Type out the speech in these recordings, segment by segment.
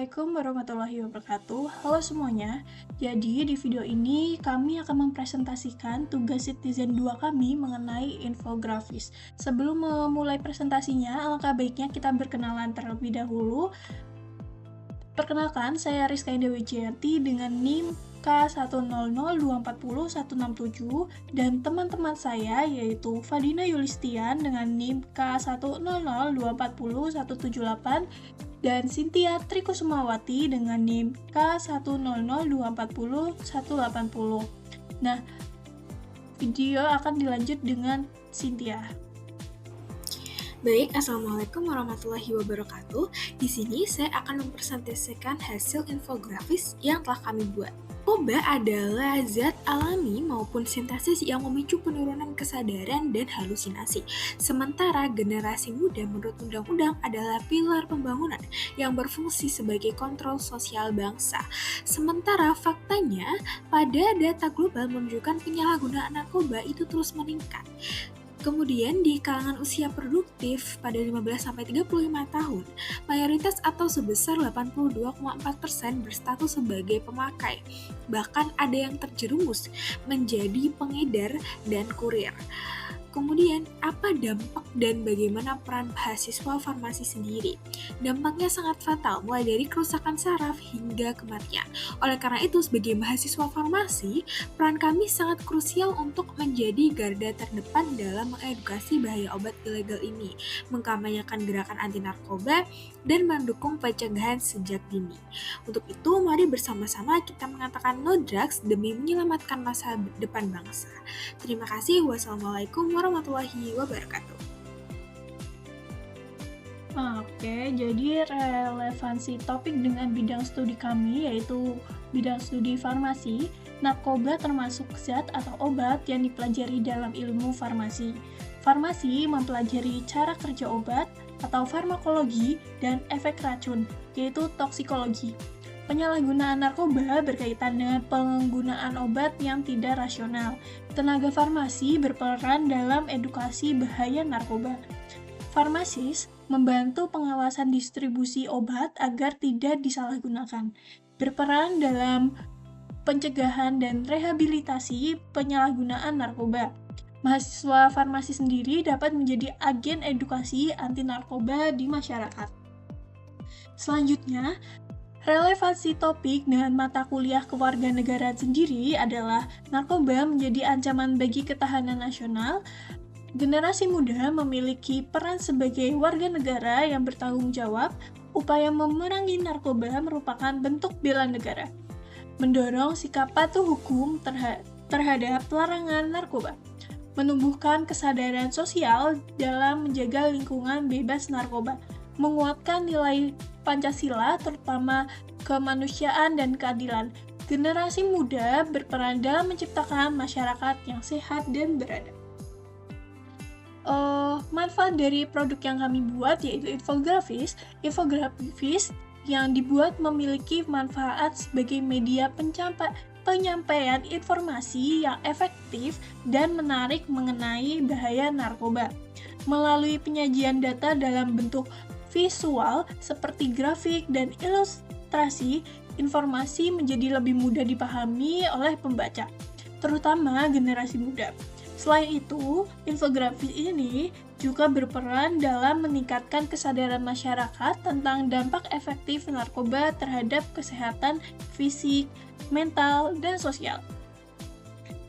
Assalamualaikum warahmatullahi wabarakatuh. Halo semuanya. Jadi di video ini kami akan mempresentasikan tugas Citizen 2 kami mengenai infografis. Sebelum memulai presentasinya, alangkah baiknya kita berkenalan terlebih dahulu. Perkenalkan, saya Rizka Indah Wijayanti dengan NIM K100240167 dan teman-teman saya yaitu Fadina Yulistian dengan NIM K100240178 dan Cynthia Trikusumawati dengan NIM K100240180. Nah, video akan dilanjut dengan Cynthia. Baik, Assalamualaikum warahmatullahi wabarakatuh. Di sini saya akan mempresentasikan hasil infografis yang telah kami buat. Narkoba adalah zat alami maupun sintesis yang memicu penurunan kesadaran dan halusinasi. Sementara generasi muda menurut undang-undang adalah pilar pembangunan yang berfungsi sebagai kontrol sosial bangsa. Sementara faktanya, pada data global menunjukkan penyalahgunaan narkoba itu terus meningkat. Kemudian di kalangan usia produktif pada 15-35 tahun, mayoritas atau sebesar 82,4% berstatus sebagai pemakai. Bahkan ada yang terjerumus menjadi pengedar dan kurir. Kemudian, apa dampak dan bagaimana peran mahasiswa farmasi sendiri? Dampaknya sangat fatal, mulai dari kerusakan saraf hingga kematian. Oleh karena itu, sebagai mahasiswa farmasi, peran kami sangat krusial untuk menjadi garda terdepan dalam mengedukasi bahaya obat ilegal ini, mengkampanyekan gerakan anti narkoba, dan mendukung pencegahan sejak dini. Untuk itu, mari bersama-sama kita mengatakan no drugs demi menyelamatkan masa depan bangsa. Terima kasih. Wassalamualaikum warahmatullahi wabarakatuh. Oke, jadi relevansi topik dengan bidang studi kami yaitu bidang studi farmasi. Narkoba termasuk zat atau obat yang dipelajari dalam ilmu farmasi. Farmasi mempelajari cara kerja obat atau farmakologi dan efek racun, yaitu toksikologi. Penyalahgunaan narkoba berkaitan dengan penggunaan obat yang tidak rasional. Tenaga farmasi berperan dalam edukasi bahaya narkoba. Farmasis membantu pengawasan distribusi obat agar tidak disalahgunakan. Berperan dalam pencegahan dan rehabilitasi penyalahgunaan narkoba. Mahasiswa farmasi sendiri dapat menjadi agen edukasi anti narkoba di masyarakat. Selanjutnya, relevansi topik dengan mata kuliah kewarganegaraan sendiri adalah narkoba menjadi ancaman bagi ketahanan nasional. Generasi muda memiliki peran sebagai warga negara yang bertanggung jawab. Upaya memerangi narkoba merupakan bentuk bela negara. Mendorong sikap patuh hukum terhadap larangan narkoba. Menumbuhkan kesadaran sosial dalam menjaga lingkungan bebas narkoba. Menguatkan nilai Pancasila, terutama kemanusiaan dan keadilan. Generasi muda berperan dalam menciptakan masyarakat yang sehat dan beradab. Manfaat dari produk yang kami buat yaitu infografis. Infografis yang dibuat memiliki manfaat sebagai media penyampaian informasi yang efektif dan menarik mengenai bahaya narkoba. Melalui penyajian data dalam bentuk visual seperti grafik dan ilustrasi, informasi menjadi lebih mudah dipahami oleh pembaca, terutama generasi muda. Selain itu, infografis ini juga berperan dalam meningkatkan kesadaran masyarakat tentang dampak efektif narkoba terhadap kesehatan fisik, mental, dan sosial.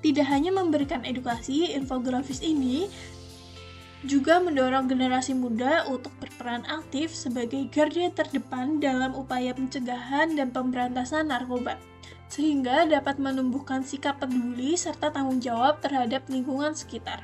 Tidak hanya memberikan edukasi, infografis ini juga mendorong generasi muda untuk berperan aktif sebagai garda terdepan dalam upaya pencegahan dan pemberantasan narkoba, sehingga dapat menumbuhkan sikap peduli serta tanggung jawab terhadap lingkungan sekitar.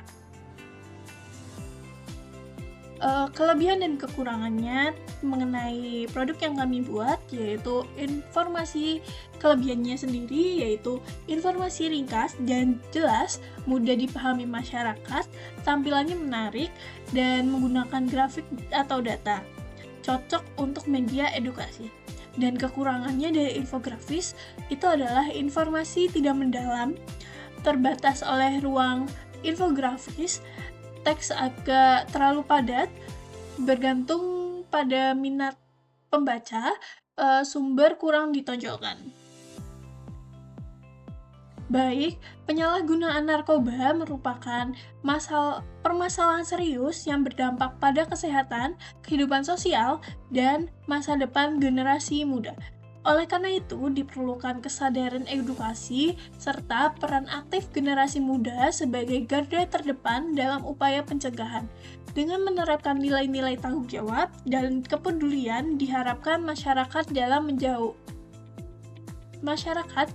Kelebihan dan kekurangannya mengenai produk yang kami buat yaitu informasi. Kelebihannya sendiri yaitu informasi ringkas dan jelas, mudah dipahami masyarakat, tampilannya menarik, dan menggunakan grafik atau data. Cocok untuk media edukasi. Dan kekurangannya dari infografis itu adalah informasi tidak mendalam, terbatas oleh ruang infografis, teks agak terlalu padat, bergantung pada minat pembaca, sumber kurang ditonjolkan. Baik, penyalahgunaan narkoba merupakan permasalahan serius yang berdampak pada kesehatan, kehidupan sosial, dan masa depan generasi muda. Oleh karena itu, diperlukan kesadaran edukasi serta peran aktif generasi muda sebagai garda terdepan dalam upaya pencegahan. Dengan menerapkan nilai-nilai tanggung jawab dan kepedulian, diharapkan masyarakat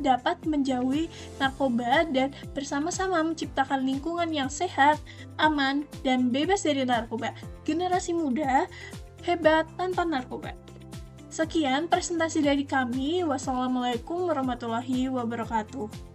dapat menjauhi narkoba dan bersama-sama menciptakan lingkungan yang sehat, aman, dan bebas dari narkoba. Generasi muda hebat tanpa narkoba. Sekian presentasi dari kami. Wassalamualaikum warahmatullahi wabarakatuh.